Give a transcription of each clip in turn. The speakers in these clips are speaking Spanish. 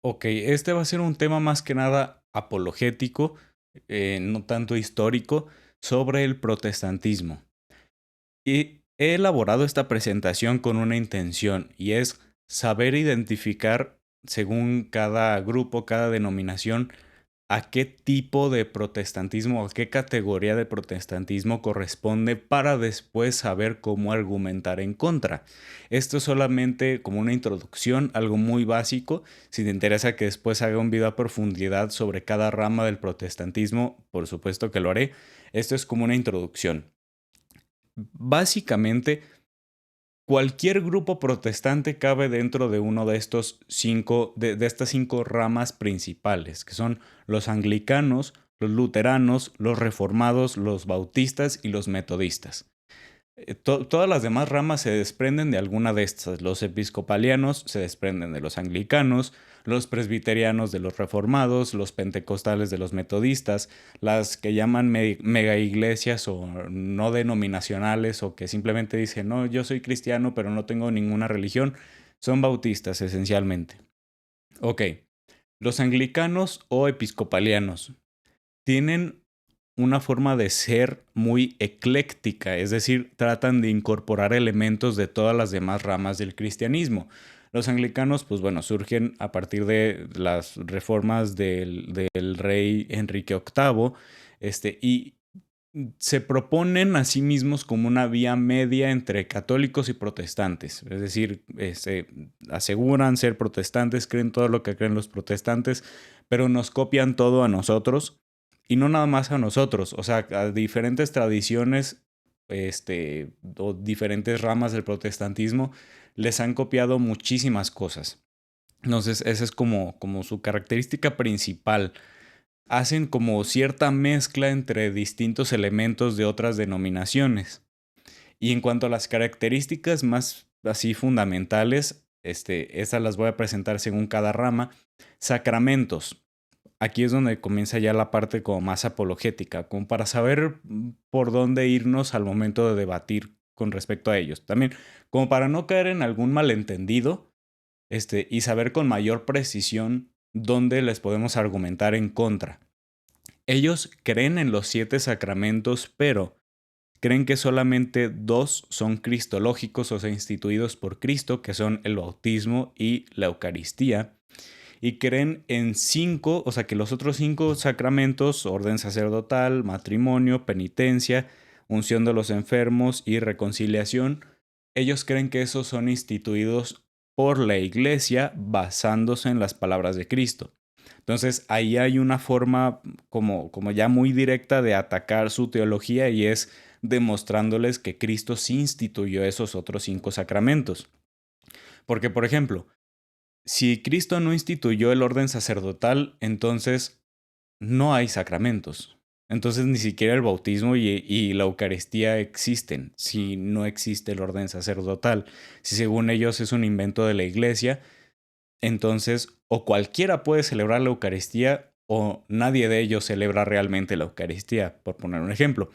Ok, este va a ser un tema más que nada apologético, no tanto histórico, sobre el protestantismo. Y he elaborado esta presentación con una intención, y es saber identificar, según cada grupo, cada denominación, a qué tipo de protestantismo, a qué categoría de protestantismo corresponde para después saber cómo argumentar en contra. Esto es solamente como una introducción, algo muy básico. Si te interesa que después haga un video a profundidad sobre cada rama del protestantismo, por supuesto que lo haré. Esto es como una introducción. Básicamente, cualquier grupo protestante cabe dentro de uno de estos de estas cinco ramas principales, que son los anglicanos, los luteranos, los reformados, los bautistas y los metodistas. Todas las demás ramas se desprenden de alguna de estas. Los episcopalianos se desprenden de los anglicanos, los presbiterianos de los reformados, los pentecostales de los metodistas, las que llaman mega iglesias o no denominacionales o que simplemente dicen, no, yo soy cristiano pero no tengo ninguna religión, son bautistas esencialmente. Ok, los anglicanos o episcopalianos tienen una forma de ser muy ecléctica, es decir, tratan de incorporar elementos de todas las demás ramas del cristianismo. Los anglicanos, pues bueno, surgen a partir de las reformas del rey Enrique VIII, y se proponen a sí mismos como una vía media entre católicos y protestantes. Es decir, aseguran ser protestantes, creen todo lo que creen los protestantes, pero nos copian todo a nosotros y no nada más a nosotros, o sea, a diferentes tradiciones, o diferentes ramas del protestantismo les han copiado muchísimas cosas. Entonces, esa es como su característica principal. Hacen como cierta mezcla entre distintos elementos de otras denominaciones. Y en cuanto a las características más así fundamentales, estas las voy a presentar según cada rama. Sacramentos. Aquí es donde comienza ya la parte como más apologética, como para saber por dónde irnos al momento de debatir con respecto a ellos. También como para no caer en algún malentendido, y saber con mayor precisión dónde les podemos argumentar en contra. Ellos creen en los 7 sacramentos, pero creen que solamente 2 son cristológicos, o sea, instituidos por Cristo, que son el bautismo y la Eucaristía. Y creen en 5, o sea, que los otros 5 sacramentos, orden sacerdotal, matrimonio, penitencia, unción de los enfermos y reconciliación, ellos creen que esos son instituidos por la Iglesia basándose en las palabras de Cristo. Entonces ahí hay una forma como ya muy directa de atacar su teología, y es demostrándoles que Cristo sí instituyó esos otros 5 sacramentos. Porque, por ejemplo, si Cristo no instituyó el orden sacerdotal, entonces no hay sacramentos. Entonces ni siquiera el bautismo y la Eucaristía existen si no existe el orden sacerdotal. Si según ellos es un invento de la Iglesia, entonces o cualquiera puede celebrar la Eucaristía o nadie de ellos celebra realmente la Eucaristía, por poner un ejemplo.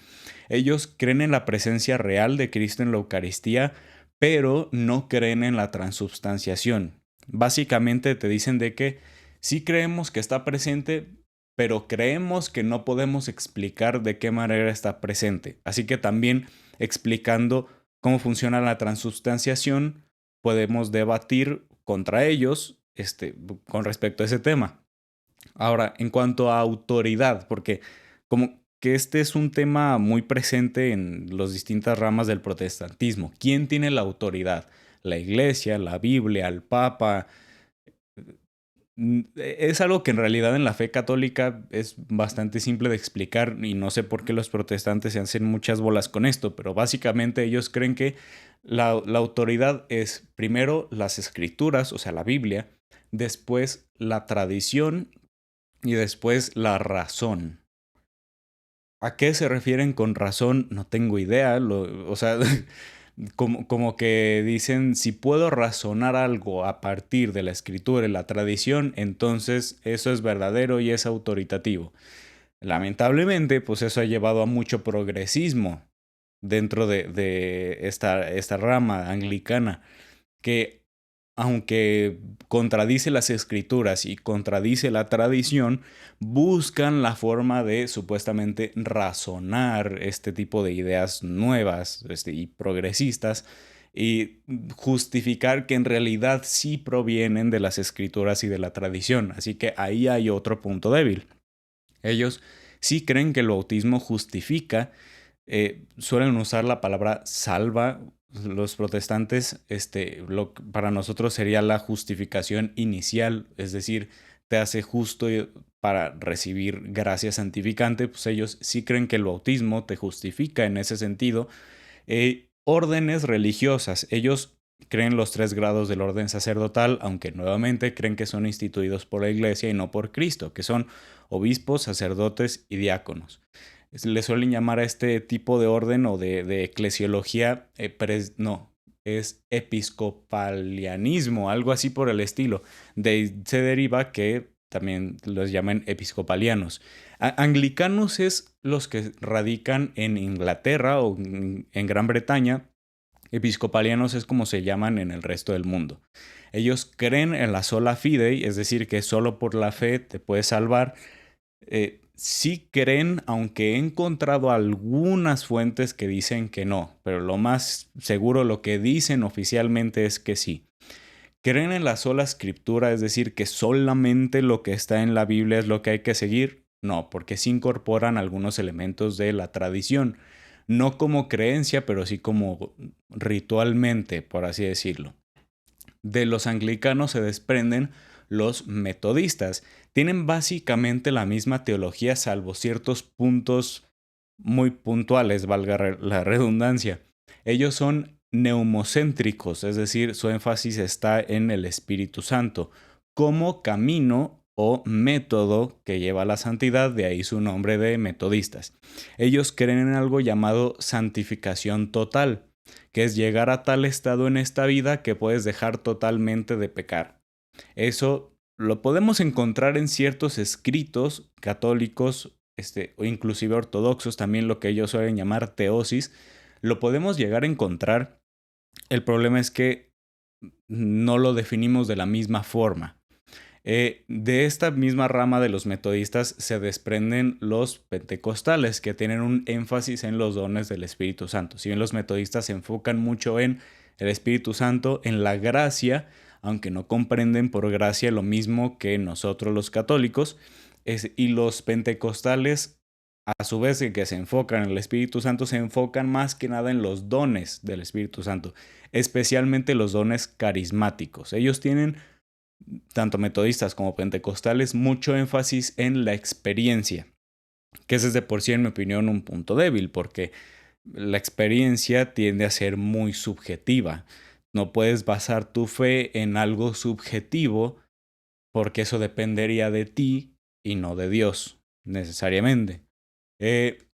Ellos creen en la presencia real de Cristo en la Eucaristía, pero no creen en la transubstanciación. Básicamente te dicen de que sí creemos que está presente, pero creemos que no podemos explicar de qué manera está presente. Así que también explicando cómo funciona la transubstanciación, podemos debatir contra ellos, con respecto a ese tema. Ahora, en cuanto a autoridad, porque como que este es un tema muy presente en las distintas ramas del protestantismo. ¿Quién tiene la autoridad? ¿La iglesia, la Biblia, el Papa? Es algo que en realidad en la fe católica es bastante simple de explicar, y no sé por qué los protestantes se hacen muchas bolas con esto, pero básicamente ellos creen que la autoridad es primero las escrituras, o sea, la Biblia, después la tradición y después la razón. ¿A qué se refieren con razón? No tengo idea. O sea, como que dicen, si puedo razonar algo a partir de la escritura y la tradición, entonces eso es verdadero y es autoritativo. Lamentablemente, pues eso ha llevado a mucho progresismo dentro de esta rama anglicana, que aunque contradice las escrituras y contradice la tradición, buscan la forma de supuestamente razonar este tipo de ideas nuevas y progresistas y justificar que en realidad sí provienen de las escrituras y de la tradición. Así que ahí hay otro punto débil. Ellos sí creen que el bautismo justifica, suelen usar la palabra salva. Los protestantes, para nosotros sería la justificación inicial, es decir, te hace justo para recibir gracia santificante. Pues ellos sí creen que el bautismo te justifica en ese sentido. Órdenes religiosas, ellos creen los 3 grados del orden sacerdotal, aunque nuevamente creen que son instituidos por la Iglesia y no por Cristo, que son obispos, sacerdotes y diáconos. Le suelen llamar a este tipo de orden o de eclesiología, no, es episcopalianismo, algo así por el estilo. Se deriva que también los llaman episcopalianos. Anglicanos es los que radican en Inglaterra o en Gran Bretaña. Episcopalianos es como se llaman en el resto del mundo. Ellos creen en la sola fide, es decir, que solo por la fe te puedes salvar. Sí creen, aunque he encontrado algunas fuentes que dicen que no, pero lo más seguro, lo que dicen oficialmente es que sí. Creen en la sola escritura, es decir, que solamente lo que está en la Biblia es lo que hay que seguir. No, porque se incorporan algunos elementos de la tradición, no como creencia, pero sí como ritualmente, por así decirlo. De los anglicanos se desprenden los metodistas. Tienen básicamente la misma teología, salvo ciertos puntos muy puntuales, valga la redundancia. Ellos son neumocéntricos, es decir, su énfasis está en el Espíritu Santo como camino o método que lleva a la santidad, de ahí su nombre de metodistas. Ellos creen en algo llamado santificación total, que es llegar a tal estado en esta vida que puedes dejar totalmente de pecar. Eso lo podemos encontrar en ciertos escritos católicos, o inclusive ortodoxos, también lo que ellos suelen llamar teosis, lo podemos llegar a encontrar. El problema es que no lo definimos de la misma forma. De esta misma rama de los metodistas se desprenden los pentecostales, que tienen un énfasis en los dones del Espíritu Santo. Si bien los metodistas se enfocan mucho en el Espíritu Santo, en la gracia, aunque no comprenden por gracia lo mismo que nosotros los católicos, y los pentecostales, a su vez que se enfocan en el Espíritu Santo, se enfocan más que nada en los dones del Espíritu Santo, especialmente los dones carismáticos. Ellos tienen, tanto metodistas como pentecostales, mucho énfasis en la experiencia, que ese es de por sí, en mi opinión, un punto débil, porque la experiencia tiende a ser muy subjetiva. No puedes basar tu fe en algo subjetivo porque eso dependería de ti y no de Dios, necesariamente.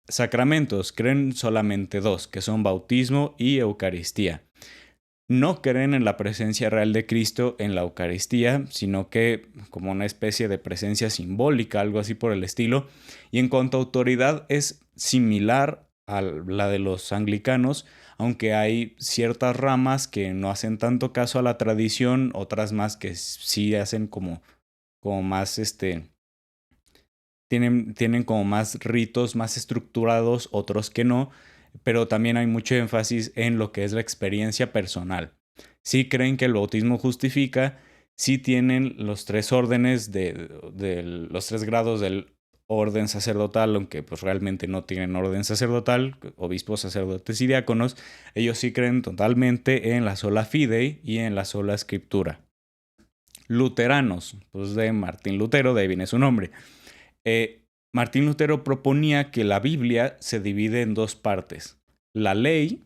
Sacramentos, creen solamente 2, que son bautismo y Eucaristía. No creen en la presencia real de Cristo en la Eucaristía, sino que como una especie de presencia simbólica, algo así por el estilo. Y en cuanto a autoridad, es similar a la de los anglicanos, aunque hay ciertas ramas que no hacen tanto caso a la tradición, otras más que sí hacen como más, tienen como más ritos más estructurados, otros que no, pero también hay mucho énfasis en lo que es la experiencia personal. Sí creen que el bautismo justifica, sí tienen los 3 órdenes de los 3 grados del orden sacerdotal, aunque pues realmente no tienen orden sacerdotal, obispos, sacerdotes y diáconos. Ellos sí creen totalmente en la sola fide y en la sola escritura. Luteranos, pues de Martín Lutero, de ahí viene su nombre. Martín Lutero proponía que la Biblia se divide en 2 partes. La ley,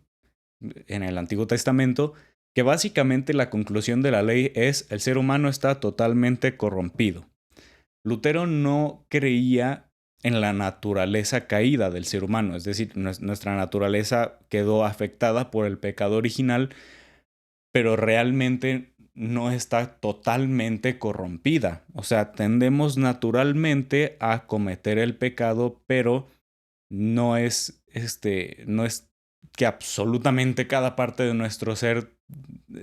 en el Antiguo Testamento, que básicamente la conclusión de la ley es el ser humano está totalmente corrompido. Lutero no creía en la naturaleza caída del ser humano, es decir, nuestra naturaleza quedó afectada por el pecado original, pero realmente no está totalmente corrompida. O sea, tendemos naturalmente a cometer el pecado, pero no es que absolutamente cada parte de nuestro ser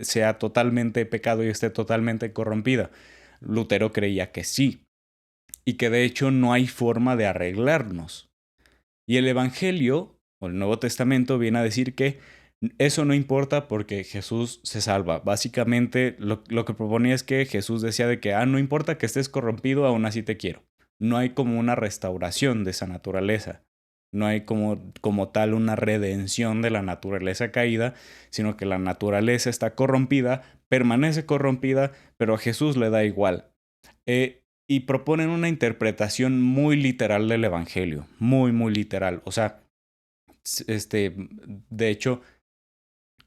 sea totalmente pecado y esté totalmente corrompida. Lutero creía que sí, y que de hecho no hay forma de arreglarnos. Y el Evangelio, o el Nuevo Testamento, viene a decir que eso no importa porque Jesús se salva. Básicamente lo que proponía es que Jesús decía de que, no importa que estés corrompido, aún así te quiero. No hay como una restauración de esa naturaleza. No hay como tal una redención de la naturaleza caída, sino que la naturaleza está corrompida, permanece corrompida, pero a Jesús le da igual. Y proponen una interpretación muy literal del Evangelio, muy, muy literal. O sea, de hecho,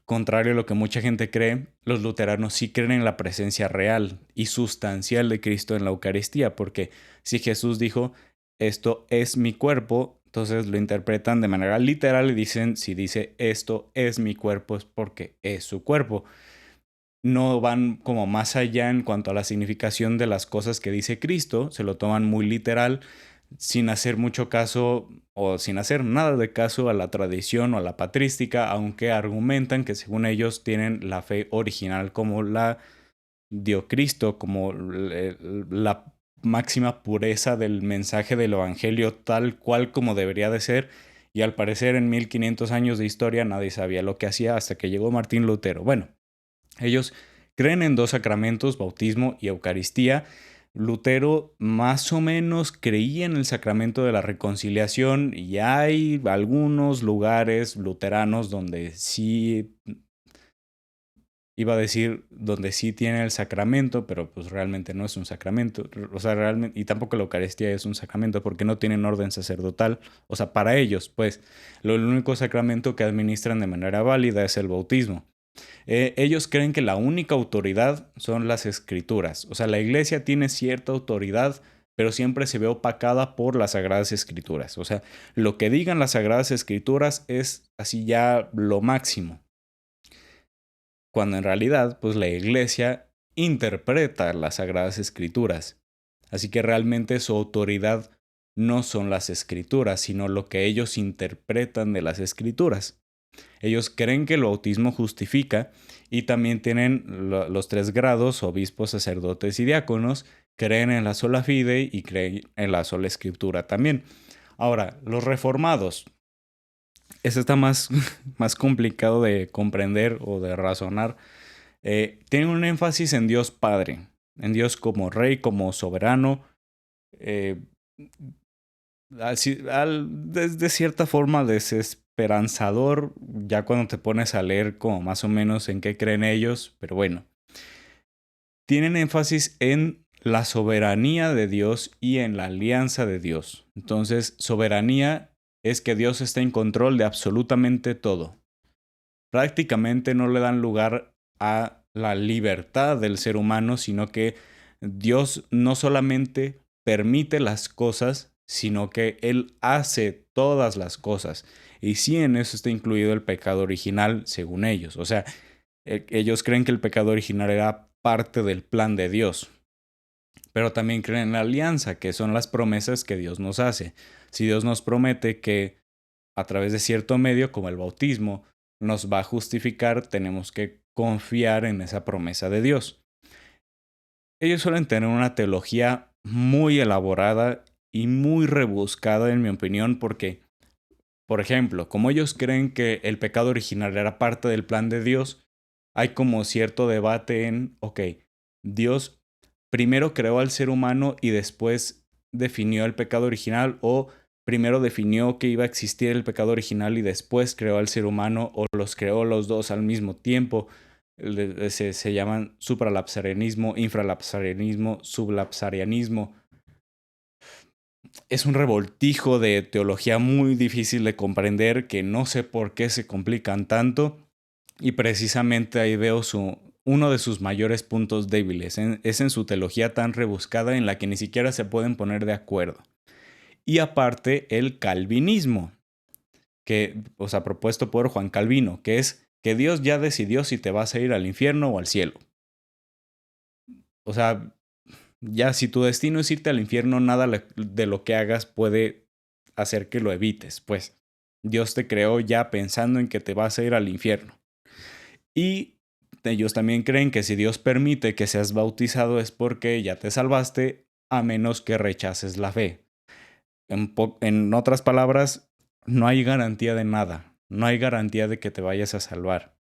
contrario a lo que mucha gente cree, los luteranos sí creen en la presencia real y sustancial de Cristo en la Eucaristía, porque si Jesús dijo, esto es mi cuerpo, entonces lo interpretan de manera literal y dicen, si dice esto es mi cuerpo es porque es su cuerpo. No van como más allá en cuanto a la significación de las cosas que dice Cristo, se lo toman muy literal, sin hacer mucho caso o sin hacer nada de caso a la tradición o a la patrística, aunque argumentan que según ellos tienen la fe original como la dio Cristo, como la máxima pureza del mensaje del Evangelio tal cual como debería de ser. Y al parecer en 1500 años de historia nadie sabía lo que hacía hasta que llegó Martín Lutero. Bueno, ellos creen en dos sacramentos, bautismo y Eucaristía. Lutero más o menos creía en el sacramento de la reconciliación y hay algunos lugares luteranos donde sí, iba a decir, donde sí tiene el sacramento, pero pues realmente no es un sacramento. O sea, realmente, y tampoco la Eucaristía es un sacramento porque no tienen orden sacerdotal. O sea, para ellos, pues, el único sacramento que administran de manera válida es el bautismo. Ellos creen que la única autoridad son las escrituras. O sea, la iglesia tiene cierta autoridad, pero siempre se ve opacada por las sagradas escrituras. O sea, lo que digan las sagradas escrituras es así ya lo máximo. Cuando en realidad, pues la iglesia interpreta las sagradas escrituras. Así que realmente su autoridad no son las escrituras, sino lo que ellos interpretan de las escrituras. Ellos creen que el bautismo justifica y también tienen los 3 grados, obispos, sacerdotes y diáconos, creen en la sola fide y creen en la sola escritura también. Ahora, los reformados, eso está más, más complicado de comprender o de razonar. Tienen un énfasis en Dios Padre, en Dios como Rey, como soberano, eh, de cierta forma desesperanzador, ya cuando te pones a leer como más o menos en qué creen ellos, pero bueno, tienen énfasis en la soberanía de Dios y en la alianza de Dios. Entonces, soberanía es que Dios está en control de absolutamente todo. Prácticamente no le dan lugar a la libertad del ser humano, sino que Dios no solamente permite las cosas, sino que Él hace todas las cosas. Y sí, en eso está incluido el pecado original, según ellos. O sea, ellos creen que el pecado original era parte del plan de Dios. Pero también creen en la alianza, que son las promesas que Dios nos hace. Si Dios nos promete que a través de cierto medio, como el bautismo, nos va a justificar, tenemos que confiar en esa promesa de Dios. Ellos suelen tener una teología muy elaborada y muy rebuscada, en mi opinión, porque, por ejemplo, como ellos creen que el pecado original era parte del plan de Dios, hay como cierto debate en, ok, Dios primero creó al ser humano y después definió el pecado original, o primero definió que iba a existir el pecado original y después creó al ser humano, o los creó los dos al mismo tiempo. Se llaman supralapsarianismo, infralapsarianismo, sublapsarianismo. Es un revoltijo de teología muy difícil de comprender, que no sé por qué se complican tanto, y precisamente ahí veo uno de sus mayores puntos débiles. Es en su teología tan rebuscada en la que ni siquiera se pueden poner de acuerdo. Y aparte el calvinismo, que, o sea, propuesto por Juan Calvino, que es que Dios ya decidió si te vas a ir al infierno o al cielo. O sea, ya si tu destino es irte al infierno, nada de lo que hagas puede hacer que lo evites, pues. Dios te creó ya pensando en que te vas a ir al infierno. Y ellos también creen que si Dios permite que seas bautizado es porque ya te salvaste, a menos que rechaces la fe. En otras palabras, no hay garantía de nada. No hay garantía de que te vayas a salvar.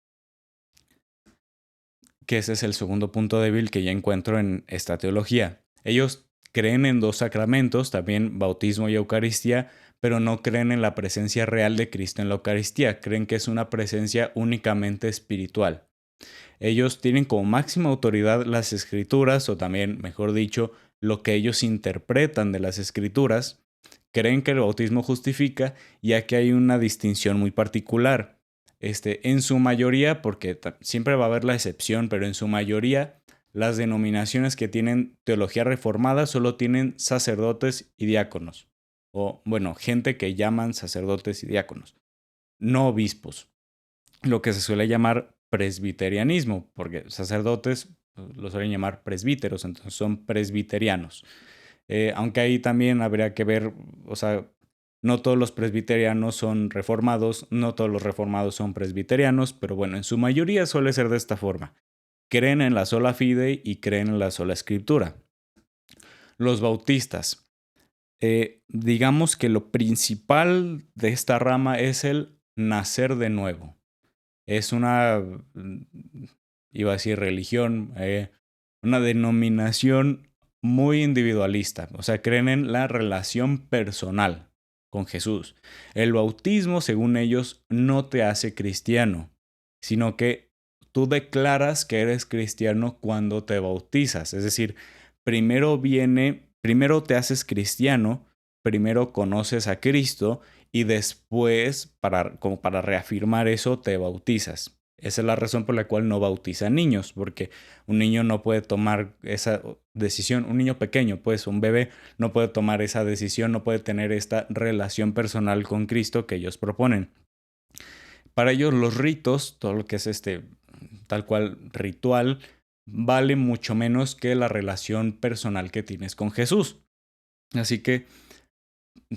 Que ese es el segundo punto débil que ya encuentro en esta teología. Ellos creen en dos sacramentos, también bautismo y Eucaristía, pero no creen en la presencia real de Cristo en la Eucaristía. Creen que es una presencia únicamente espiritual. Ellos tienen como máxima autoridad las escrituras, o también, mejor dicho, lo que ellos interpretan de las escrituras. Creen que el bautismo justifica, ya que hay una distinción muy particular. En su mayoría, porque siempre va a haber la excepción, pero en su mayoría, las denominaciones que tienen teología reformada solo tienen sacerdotes y diáconos. O, bueno, gente que llaman sacerdotes y diáconos, no obispos, lo que se suele llamar presbiterianismo, porque sacerdotes lo suelen llamar presbíteros, entonces son presbiterianos. Aunque ahí también habría que ver, o sea, no todos los presbiterianos son reformados, no todos los reformados son presbiterianos, pero bueno, en su mayoría suele ser de esta forma. Creen en la sola fide y creen en la sola escritura. Los bautistas. Digamos que lo principal de esta rama es el nacer de nuevo. Es una, iba a decir religión, una denominación muy individualista. O sea, creen en la relación personal con Jesús. El bautismo, según ellos, no te hace cristiano, sino que tú declaras que eres cristiano cuando te bautizas. Es decir, primero te haces cristiano, primero conoces a Cristo y después, como para reafirmar eso, te bautizas. Esa es la razón por la cual no bautizan niños, porque un niño no puede tomar esa decisión, un niño pequeño, pues un bebé no puede tomar esa decisión, no puede tener esta relación personal con Cristo que ellos proponen. Para ellos los ritos, todo lo que es tal cual ritual, vale mucho menos que la relación personal que tienes con Jesús. Así que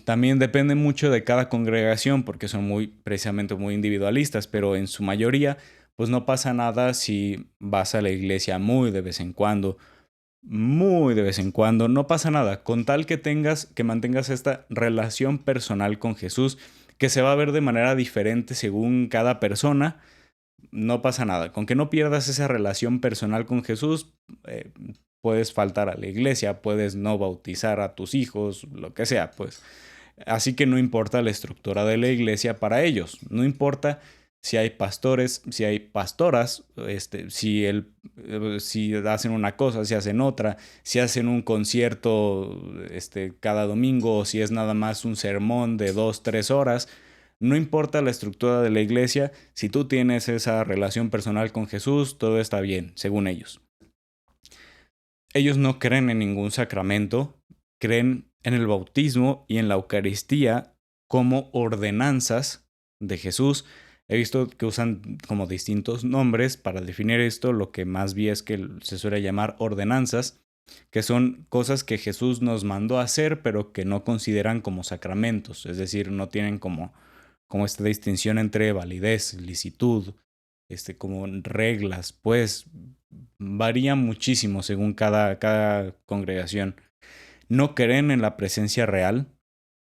también depende mucho de cada congregación porque son precisamente muy individualistas, pero en su mayoría, pues no pasa nada si vas a la iglesia muy de vez en cuando, no pasa nada, con tal que mantengas esta relación personal con Jesús, que se va a ver de manera diferente según cada persona, no pasa nada. Con que no pierdas esa relación personal con Jesús, puedes faltar a la iglesia, puedes no bautizar a tus hijos, lo que sea, pues. Así que no importa la estructura de la iglesia para ellos, no importa si hay pastores, si hay pastoras, si hacen una cosa, si hacen otra, si hacen un concierto cada domingo o si es nada más un sermón de 2, 3 horas. No importa la estructura de la iglesia, si tú tienes esa relación personal con Jesús, todo está bien, según ellos. Ellos no creen en ningún sacramento, creen en el bautismo y en la Eucaristía como ordenanzas de Jesús. He visto que usan como distintos nombres para definir esto. Lo que más vi es que se suele llamar ordenanzas, que son cosas que Jesús nos mandó a hacer, pero que no consideran como sacramentos. Es decir, no tienen como esta distinción entre validez, licitud, como reglas, pues varía muchísimo según cada congregación. No creen en la presencia real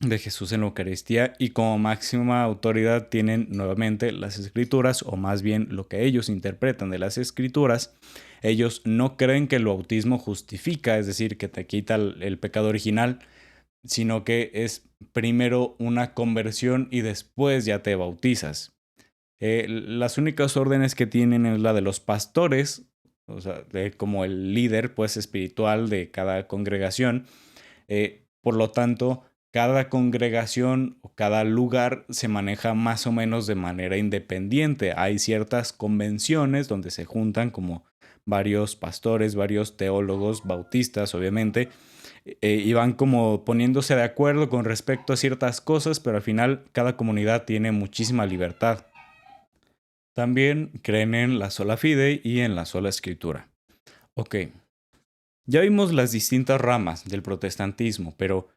de Jesús en la Eucaristía y como máxima autoridad tienen nuevamente las escrituras, o más bien lo que ellos interpretan de las escrituras. Ellos no creen que el bautismo justifica, es decir, que te quita el pecado original, sino que es primero una conversión y después ya te bautizas. Las únicas órdenes que tienen es la de los pastores, o sea, como el líder pues espiritual de cada congregación. Por lo tanto, cada congregación o cada lugar se maneja más o menos de manera independiente. Hay ciertas convenciones donde se juntan como varios pastores, varios teólogos, bautistas, obviamente, y van como poniéndose de acuerdo con respecto a ciertas cosas, pero al final cada comunidad tiene muchísima libertad. También creen en la sola fide y en la sola escritura. Ok, ya vimos las distintas ramas del protestantismo, pero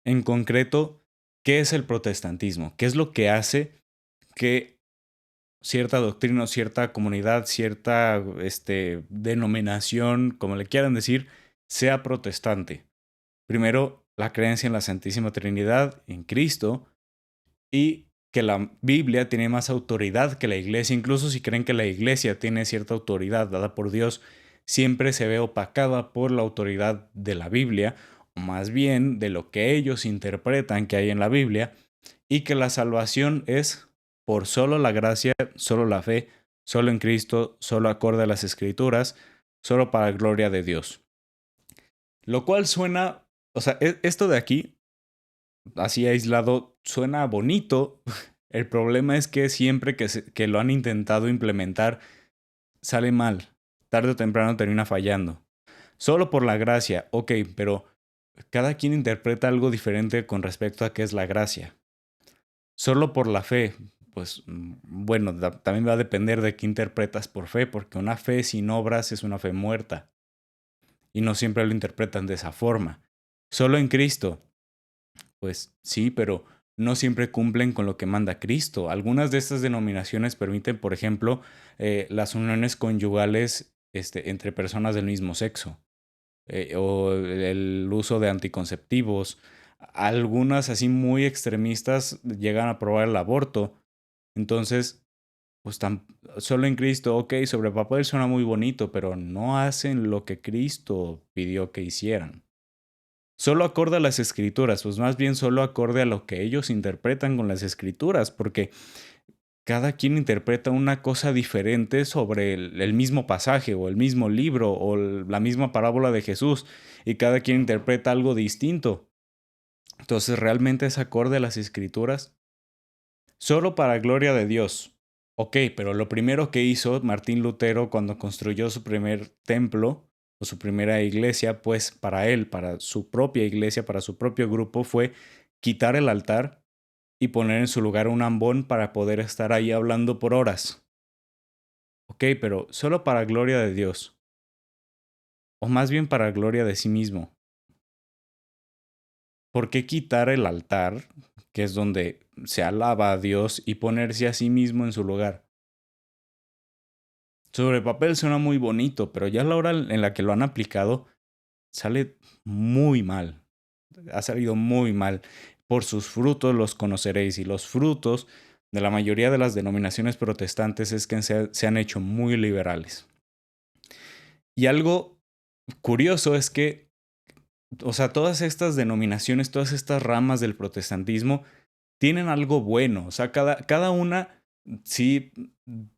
en concreto, ¿Qué es el protestantismo? ¿Qué es lo que hace que cierta doctrina o cierta comunidad, cierta denominación, como le quieran decir, sea protestante? Primero, la creencia en la Santísima Trinidad, en Cristo, y que la Biblia tiene más autoridad que la iglesia. Incluso si creen que la iglesia tiene cierta autoridad dada por Dios, siempre se ve opacada por la autoridad de la Biblia, o más bien de lo que ellos interpretan que hay en la Biblia, y que la salvación es por solo la gracia, solo la fe, solo en Cristo, solo acorde a las Escrituras, solo para gloria de Dios. Lo cual suena, o sea, esto de aquí, así aislado, suena bonito. El problema es que siempre que lo han intentado implementar, sale mal. Tarde o temprano termina fallando. Solo por la gracia, ok, pero cada quien interpreta algo diferente con respecto a qué es la gracia. Solo por la fe, pues bueno, también va a depender de qué interpretas por fe, porque una fe sin obras es una fe muerta. Y no siempre lo interpretan de esa forma. Solo en Cristo, pues sí, pero no siempre cumplen con lo que manda Cristo. Algunas de estas denominaciones permiten, por ejemplo, las uniones conyugales entre personas del mismo sexo, o el uso de anticonceptivos. Algunas así muy extremistas llegan a aprobar el aborto. Entonces, pues solo en Cristo, ok, sobre papel suena muy bonito, pero no hacen lo que Cristo pidió que hicieran. Solo acorde a las escrituras, pues más bien solo acorde a lo que ellos interpretan con las escrituras, porque cada quien interpreta una cosa diferente sobre el mismo pasaje o el mismo libro o la misma parábola de Jesús, y cada quien interpreta algo distinto. Entonces, ¿realmente es acorde a las escrituras? Solo para gloria de Dios. Ok, pero lo primero que hizo Martín Lutero cuando construyó su primer templo o su primera iglesia, pues para él, para su propia iglesia, para su propio grupo, fue quitar el altar y poner en su lugar un ambón para poder estar ahí hablando por horas. Ok, pero solo para gloria de Dios, o más bien para gloria de sí mismo. ¿Por qué quitar el altar, que es donde se alaba a Dios, y ponerse a sí mismo en su lugar? Sobre papel suena muy bonito, pero ya a la hora en la que lo han aplicado, sale muy mal. Ha salido muy mal. Por sus frutos los conoceréis, y los frutos de la mayoría de las denominaciones protestantes es que se han hecho muy liberales. Y algo curioso es que, o sea, todas estas denominaciones, todas estas ramas del protestantismo tienen algo bueno. O sea, cada una sí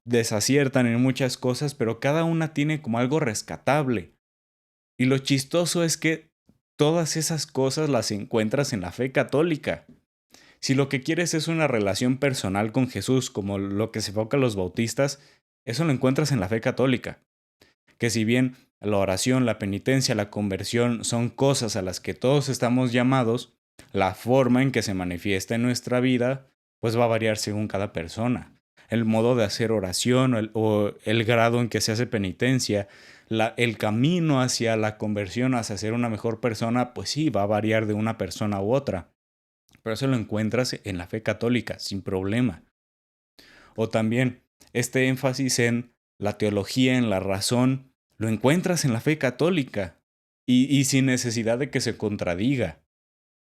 desaciertan en muchas cosas, pero cada una tiene como algo rescatable. Y lo chistoso es que todas esas cosas las encuentras en la fe católica. Si lo que quieres es una relación personal con Jesús, como lo que se enfoca a los bautistas, eso lo encuentras en la fe católica. Que si bien la oración, la penitencia, la conversión son cosas a las que todos estamos llamados, la forma en que se manifiesta en nuestra vida pues va a variar según cada persona. El modo de hacer oración o el grado en que se hace penitencia, el camino hacia la conversión, hacia ser una mejor persona, pues sí, va a variar de una persona u otra. Pero eso lo encuentras en la fe católica, sin problema. O también este énfasis en la teología, en la razón, lo encuentras en la fe católica, y sin necesidad de que se contradiga,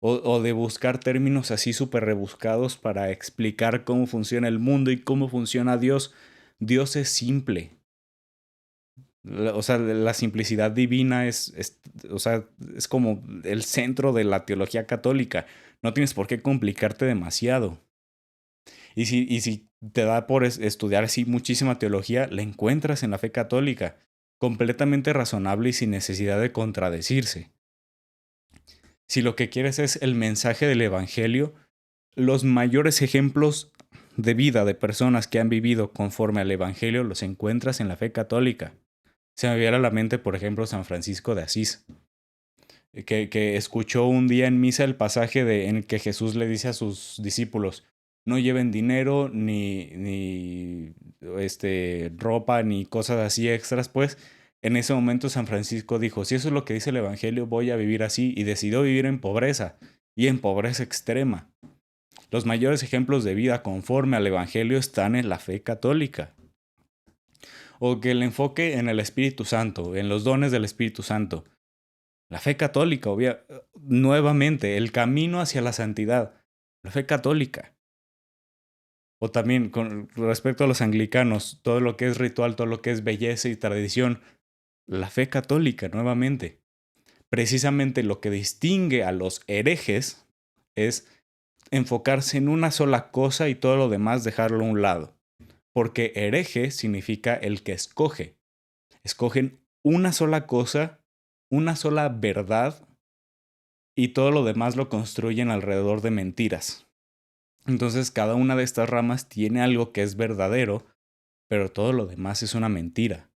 o de buscar términos así súper rebuscados para explicar cómo funciona el mundo y cómo funciona Dios. Dios es simple. O sea, la simplicidad divina o sea, es como el centro de la teología católica. No tienes por qué complicarte demasiado. Y si te da por estudiar así muchísima teología, la encuentras en la fe católica, completamente razonable y sin necesidad de contradecirse. Si lo que quieres es el mensaje del Evangelio, los mayores ejemplos de vida de personas que han vivido conforme al Evangelio los encuentras en la fe católica. Se me viene a la mente, por ejemplo, San Francisco de Asís, que escuchó un día en misa el pasaje en que Jesús le dice a sus discípulos: no lleven dinero, ni ropa, ni cosas así extras, pues. En ese momento San Francisco dijo: si eso es lo que dice el Evangelio, voy a vivir así, y decidió vivir en pobreza, y en pobreza extrema. Los mayores ejemplos de vida conforme al Evangelio están en la fe católica. O que el enfoque en el Espíritu Santo, en los dones del Espíritu Santo. La fe católica, nuevamente, el camino hacia la santidad. La fe católica. O también con respecto a los anglicanos, todo lo que es ritual, todo lo que es belleza y tradición. La fe católica, nuevamente. Precisamente lo que distingue a los herejes es enfocarse en una sola cosa y todo lo demás dejarlo a un lado. Porque hereje significa el que escoge. Escogen una sola cosa, una sola verdad, y todo lo demás lo construyen alrededor de mentiras. Entonces cada una de estas ramas tiene algo que es verdadero, pero todo lo demás es una mentira.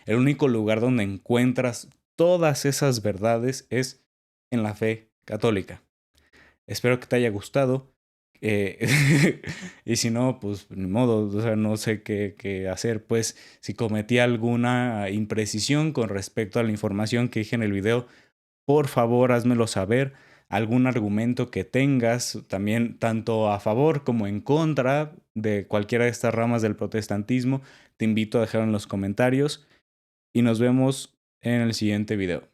El único lugar donde encuentras todas esas verdades es en la fe católica. Espero que te haya gustado. Y si no, pues ni modo, o sea, no sé qué hacer. Pues si cometí alguna imprecisión con respecto a la información que dije en el video, por favor házmelo saber. Algún argumento que tengas, también tanto a favor como en contra de cualquiera de estas ramas del protestantismo, te invito a dejarlo en los comentarios y nos vemos en el siguiente video.